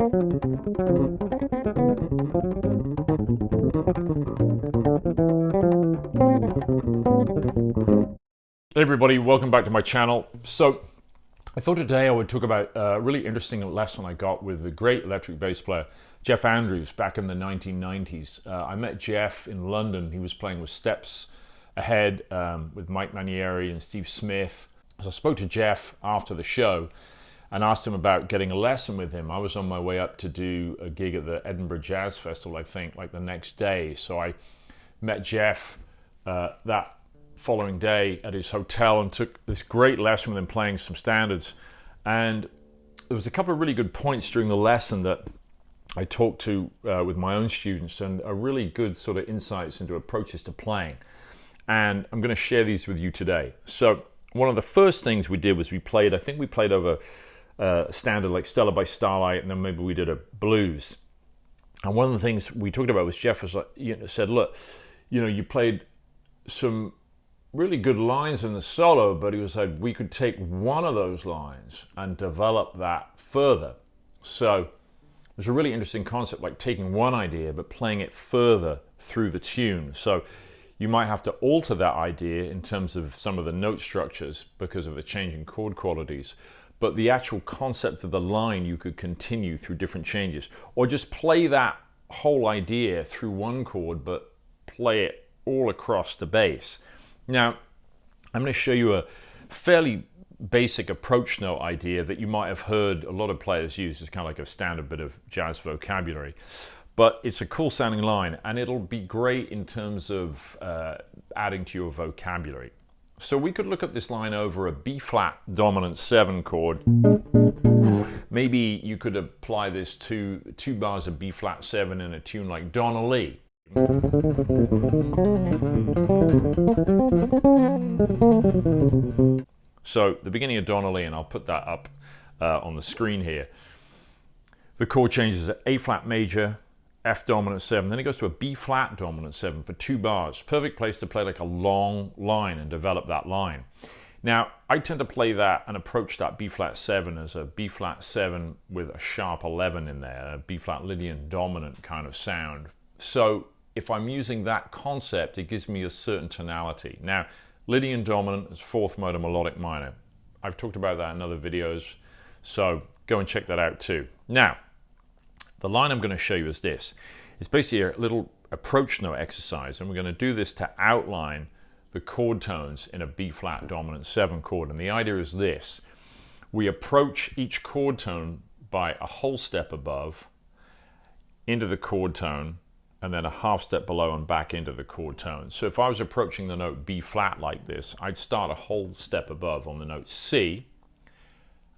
Hey everybody, welcome back to my channel. So I thought today I would talk about a really interesting lesson I got with the great electric bass player Jeff Andrews back in the 1990s. I met Jeff in London. He was playing with Steps Ahead with Mike Manieri and Steve Smith. So I spoke to Jeff after the show and asked him about getting a lesson with him. I was on my way up to do a gig at the Edinburgh Jazz Festival, I think, like the next day. So I met Jeff that following day at his hotel and took this great lesson with him playing some standards. And there was a couple of really good points during the lesson that I talked to with my own students, and are really good sort of insights into approaches to playing. And I'm going to share these with you today. So one of the first things we did was I think we played over a standard like Stella by Starlight, and then maybe we did a blues. And one of the things we talked about was Jeff was like, said, look, you played some really good lines in the solo, but he was like, we could take one of those lines and develop that further. So it was a really interesting concept, like taking one idea but playing it further through the tune. So you might have to alter that idea in terms of some of the note structures because of the changing chord qualities, but the actual concept of the line you could continue through different changes, or just play that whole idea through one chord but play it all across the bass. Now, I'm going to show you a fairly basic approach note idea that you might have heard a lot of players use. It's kind of like a standard bit of jazz vocabulary. But it's a cool sounding line, and it'll be great in terms of adding to your vocabulary. So we could look at this line over a B-flat dominant 7 chord. Maybe you could apply this to 2 bars of B-flat 7 in a tune like Donna Lee. So the beginning of Donna Lee, and I'll put that up on the screen here. The chord changes at A flat major, F dominant 7, then it goes to a B flat dominant 7 for 2 bars. Perfect place to play like a long line and develop that line. Now, I tend to play that and approach that B flat 7 as a B flat 7 with a sharp 11 in there, a B flat Lydian dominant kind of sound. So if I'm using that concept, it gives me a certain tonality. Now, Lydian dominant is 4th motor melodic minor. I've talked about that in other videos, so go and check that out too. Now, the line I'm going to show you is this. It's basically a little approach note exercise, and we're going to do this to outline the chord tones in a B-flat dominant 7 chord. And the idea is this. We approach each chord tone by a whole step above into the chord tone, and then a half step below and back into the chord tone. So if I was approaching the note B flat like this, I'd start a whole step above on the note C,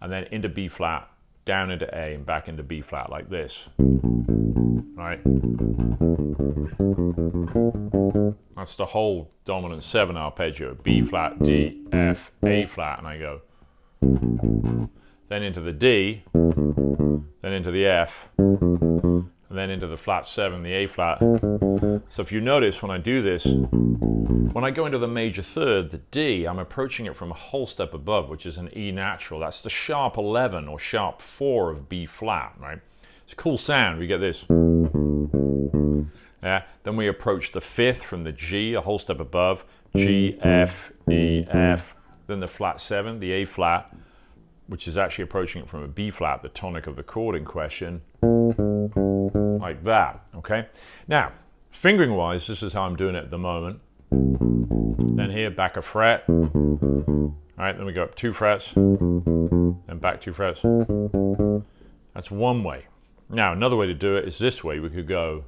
and then into B flat, down into A, and back into B flat like this. Right? That's the whole dominant 7 arpeggio. B flat, D, F, A flat, and I go. Then into the D, then into the F, and then into the flat 7, the A flat. So if you notice when I do this, when I go into the major third, the D, I'm approaching it from a whole step above, which is an E natural. That's the sharp 11 or sharp 4 of B flat, right? It's a cool sound. We get this. Yeah. Then we approach the 5th from the G, a whole step above, G, F, E, F. Then the flat 7, the A flat, which is actually approaching it from a B flat, the tonic of the chord in question, like that, okay? Now, fingering wise, this is how I'm doing it at the moment. Then here, back a fret. All right, then we go up 2 frets, then back 2 frets. That's one way. Now, another way to do it is this way. We could go,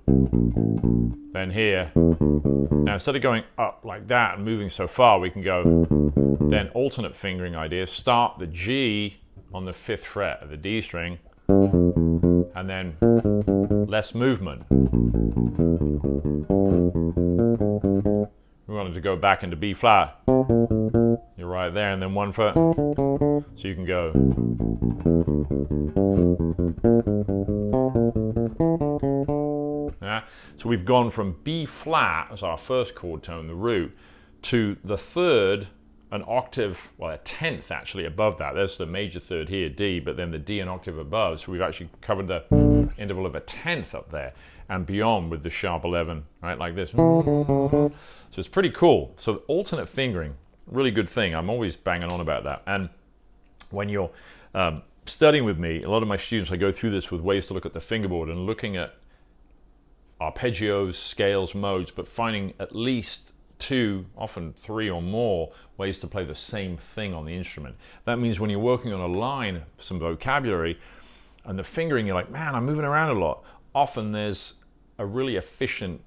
then here. Now, instead of going up like that and moving so far, we can go, then alternate fingering idea, start the G on the 5th fret of the D string, and then less movement. We wanted to go back into B flat. You're right there, and then 1 fret. So you can go. Yeah. So we've gone from B flat as our first chord tone, the root, to the 3rd an octave, well, a tenth actually above that. There's the major third here, D, but then the D an octave above. So we've actually covered the interval of a tenth up there and beyond with the sharp 11, right, like this. So it's pretty cool. So alternate fingering, really good thing. I'm always banging on about that. And when you're studying with me, a lot of my students, I go through this with ways to look at the fingerboard and looking at arpeggios, scales, modes, but finding at least 2, often 3 or more ways to play the same thing on the instrument. That means when you're working on a line, some vocabulary, and the fingering, you're like, man, I'm moving around a lot. Often there's a really efficient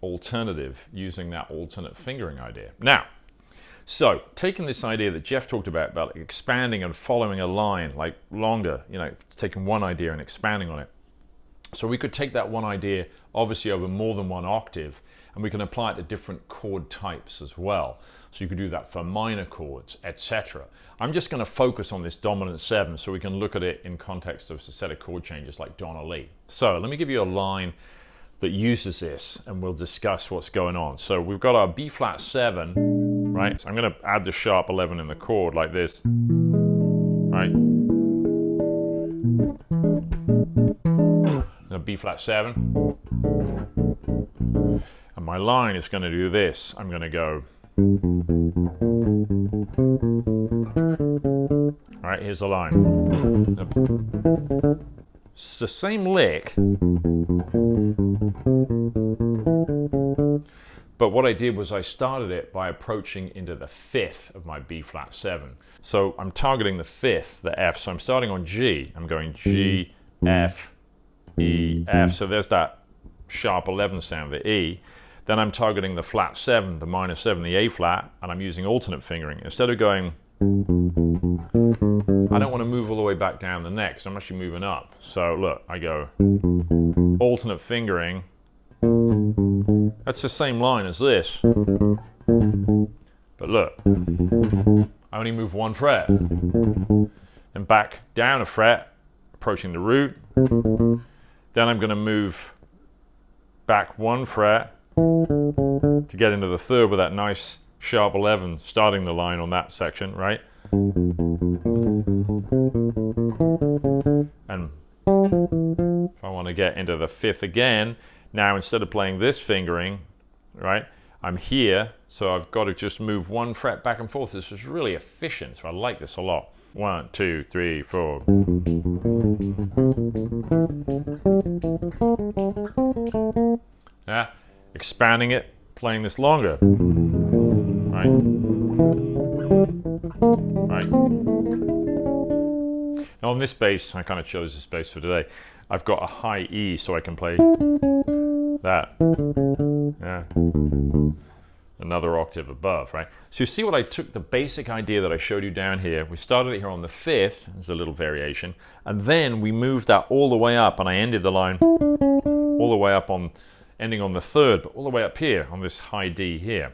alternative using that alternate fingering idea. Now, so taking this idea that Jeff talked about expanding and following a line, like longer, taking one idea and expanding on it. So we could take that one idea, obviously over more than one octave, and we can apply it to different chord types as well. So you could do that for minor chords, etc. I'm just going to focus on this dominant 7 so we can look at it in context of a set of chord changes like Donna Lee. So let me give you a line that uses this and we'll discuss what's going on. So we've got our B flat 7, right? So I'm going to add the sharp 11 in the chord like this, right? A B flat 7. And my line is going to do this. I'm going to go. All right, here's the line. It's the same lick, but what I did was I started it by approaching into the 5th of my B flat 7. So I'm targeting the 5th, the F. So I'm starting on G. I'm going G, F, E, F. So there's that sharp 11 sound, the E. Then I'm targeting the flat 7, the minor 7, the A flat, and I'm using alternate fingering. Instead of going, I don't want to move all the way back down the neck, so I'm actually moving up. So look, I go alternate fingering. That's the same line as this. But look, I only move 1 fret. Then back down a fret, approaching the root. Then I'm going to move back 1 fret to get into the 3rd with that nice sharp 11 starting the line on that section, right? And if I want to get into the 5th again, now instead of playing this fingering, right, I'm here, so I've got to just move 1 fret back and forth. This is really efficient, so I like this a lot. 1, 2, 3, 4. Yeah, expanding it, playing this longer. Right. Right. Now on this bass, I kind of chose this bass for today. I've got a high E, so I can play that. Yeah. Another octave above, right? So you see what I took the basic idea that I showed you down here. We started it here on the 5th, there's a little variation, and then we moved that all the way up, and I ended the line all the way up on, ending on the 3rd, but all the way up here on this high D here.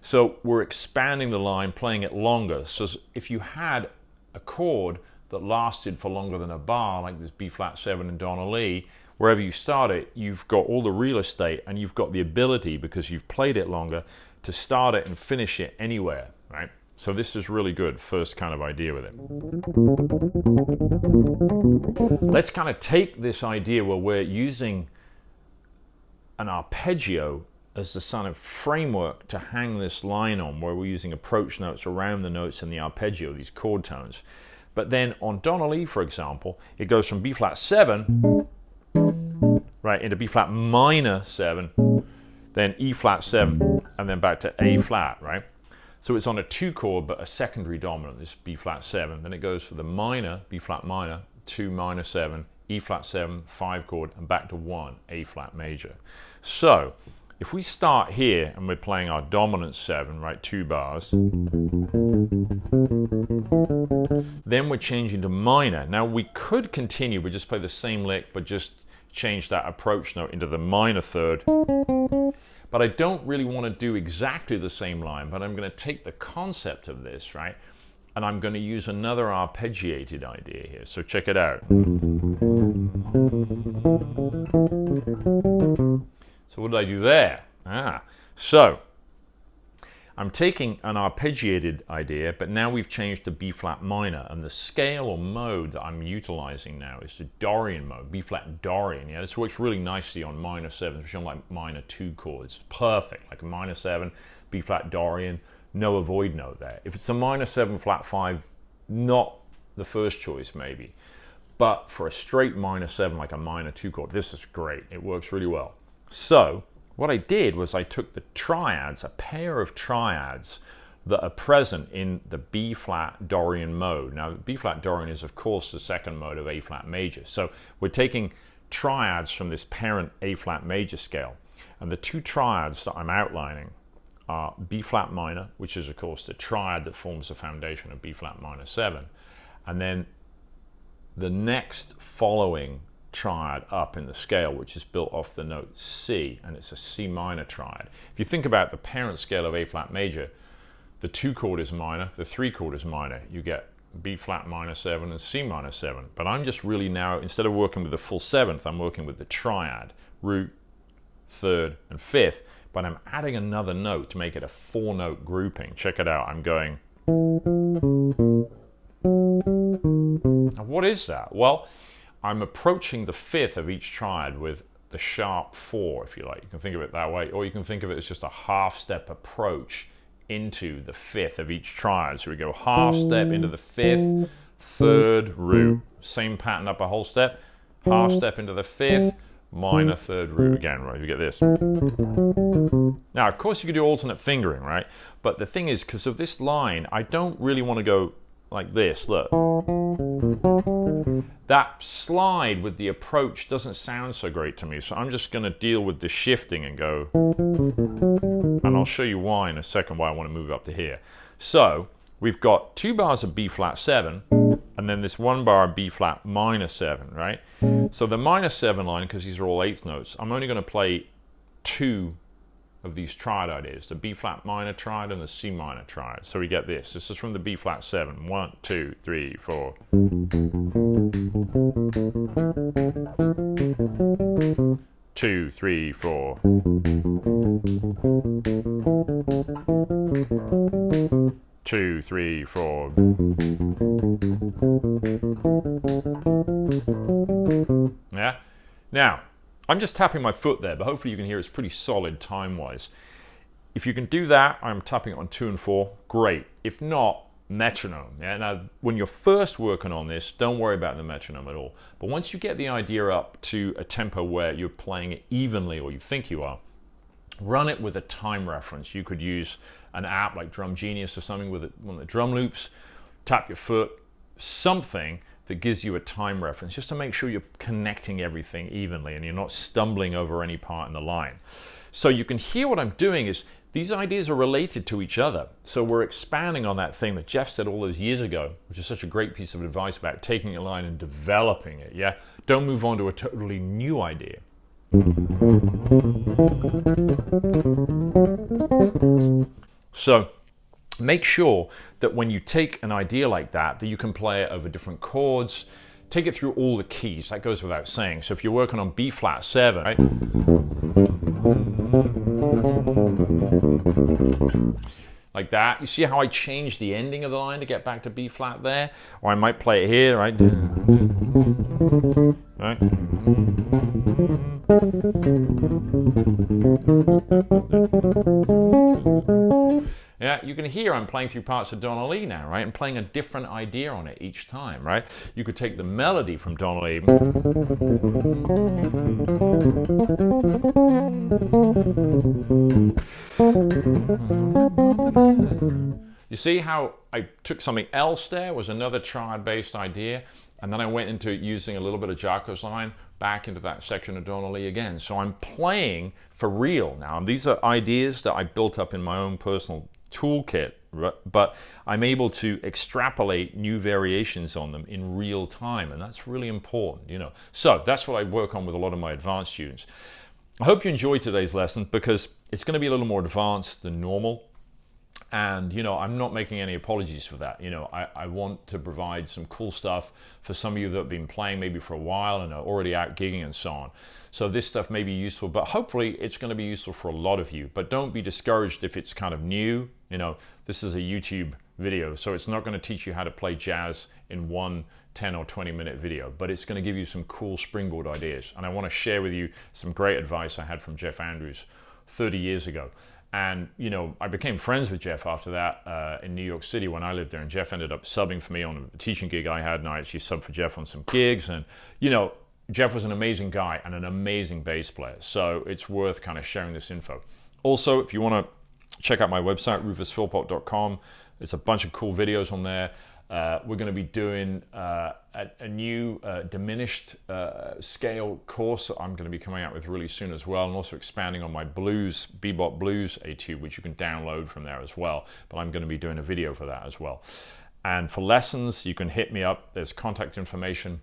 So we're expanding the line, playing it longer. So if you had a chord that lasted for longer than a bar, like this B flat 7 in Donna Lee, wherever you start it, you've got all the real estate and you've got the ability, because you've played it longer, to start it and finish it anywhere, right? So this is really good, first kind of idea with it. Let's kind of take this idea where we're using an arpeggio as the kind of framework to hang this line on, where we're using approach notes around the notes in the arpeggio, these chord tones. But then on Donna Lee, for example, it goes from B flat 7, right, into B flat minor 7, then E flat 7, and then back to A flat, right? So it's on a 2 chord, but a secondary dominant, this B flat 7. Then it goes for the minor, B flat minor, 2 minor 7, E flat 7, 5 chord, and back to 1, A flat major. So if we start here and we're playing our dominant 7, right, 2 bars, then we're changing to minor. Now we could continue, we just play the same lick, but just change that approach note into the minor 3rd. But I don't really want to do exactly the same line, but I'm going to take the concept of this, right, and I'm going to use another arpeggiated idea here. So check it out. So what did I do there? So I'm taking an arpeggiated idea, but now we've changed to B flat minor, and the scale or mode that I'm utilizing now is the Dorian mode, B flat Dorian. Yeah, this works really nicely on minor 7s, which are like minor 2 chords. Perfect, like a minor 7, B flat Dorian, no avoid note there. If it's a minor 7 flat 5, not the first choice maybe, but for a straight minor 7, like a minor 2 chord, this is great. It works really well. So what I did was I took the triads, a pair of triads that are present in the B flat Dorian mode. Now, B flat Dorian is, of course, the second mode of A flat major. So we're taking triads from this parent A flat major scale. And the two triads that I'm outlining are B flat minor, which is, of course, the triad that forms the foundation of B flat minor 7. And then the next following triad up in the scale, which is built off the note C, and it's a C minor triad. If you think about the parent scale of A flat major, the 2 chord is minor, the 3 chord is minor. You get B flat minor 7 and C minor 7. But I'm just really now, instead of working with the full 7th, I'm working with the triad, root, 3rd, and 5th, but I'm adding another note to make it a 4-note grouping. Check it out. I'm going. Now, what is that? Well, I'm approaching the 5th of each triad with the sharp 4, if you like. You can think of it that way, or you can think of it as just a half-step approach into the 5th of each triad. So we go half step into the 5th, 3rd, root. Same pattern up a whole step. Half step into the 5th, minor 3rd root again, right? You get this. Now, of course, you could do alternate fingering, right? But the thing is, because of this line, I don't really want to go like this, look. That slide with the approach doesn't sound so great to me, so I'm just going to deal with the shifting and go, and I'll show you why in a second, why I want to move up to here. So we've got 2 bars of B flat 7, and then this 1 bar of B flat minor 7, right? So the minor 7 line, because these are all 8th notes, I'm only going to play 2 of these triad ideas, the B flat minor triad and the C minor triad. So we get this. This is from the B flat 7. 1, 2, 3, 4. 2, 3, 4. Two, three, 4. Yeah. Now, I'm just tapping my foot there, but hopefully you can hear it's pretty solid time-wise. If you can do that, I'm tapping it on 2 and 4, great. If not, metronome. Yeah? Now, when you're first working on this, don't worry about the metronome at all. But once you get the idea up to a tempo where you're playing it evenly, or you think you are, run it with a time reference. You could use an app like Drum Genius or something with one of the drum loops, tap your foot, something that gives you a time reference, just to make sure you're connecting everything evenly and you're not stumbling over any part in the line. So you can hear what I'm doing is these ideas are related to each other. So we're expanding on that thing that Jeff said all those years ago, which is such a great piece of advice about taking a line and developing it. Yeah, don't move on to a totally new idea. So make sure that when you take an idea like that, that you can play it over different chords, take it through all the keys. That goes without saying. So if you're working on B flat 7, right? Like that. You see how I changed the ending of the line to get back to B flat there? Or I might play it here, right? Right? Yeah, you can hear I'm playing through parts of Donna Lee now, right? I'm playing a different idea on it each time, right? You could take the melody from Donna Lee. You see how I took something else there, was another triad-based idea, and then I went into using a little bit of Jocko's line back into that section of Donna Lee again. So I'm playing for real now. And these are ideas that I built up in my own personal toolkit, but I'm able to extrapolate new variations on them in real time, and that's really important, you know. So that's what I work on with a lot of my advanced students. I hope you enjoyed today's lesson because it's going to be a little more advanced than normal. And, you know, I'm not making any apologies for that. You know, I want to provide some cool stuff for some of you that have been playing maybe for a while and are already out gigging and so on. So this stuff may be useful, but hopefully it's going to be useful for a lot of you. But don't be discouraged if it's kind of new. You know, this is a YouTube video, so it's not going to teach you how to play jazz in one 10 or 20 minute video, but it's going to give you some cool springboard ideas. And I want to share with you some great advice I had from Jeff Andrews 30 years ago. And, you know, I became friends with Jeff after that in New York City when I lived there. And Jeff ended up subbing for me on a teaching gig I had. And I actually subbed for Jeff on some gigs. And, you know, Jeff was an amazing guy and an amazing bass player. So it's worth kind of sharing this info. Also, if you want to check out my website, rufusphilpott.com, there's a bunch of cool videos on there. We're going to be doing a new diminished scale course I'm going to be coming out with really soon as well, and also expanding on my bebop blues etude, which you can download from there as well. But I'm going to be doing a video for that as well. And for lessons, you can hit me up. There's contact information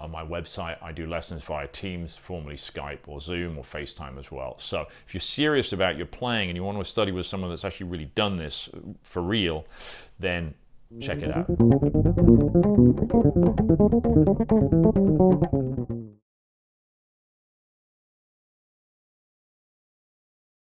on my website. I do lessons via Teams, formerly Skype or Zoom or FaceTime as well. So if you're serious about your playing and you want to study with someone that's actually really done this for real, then check it out.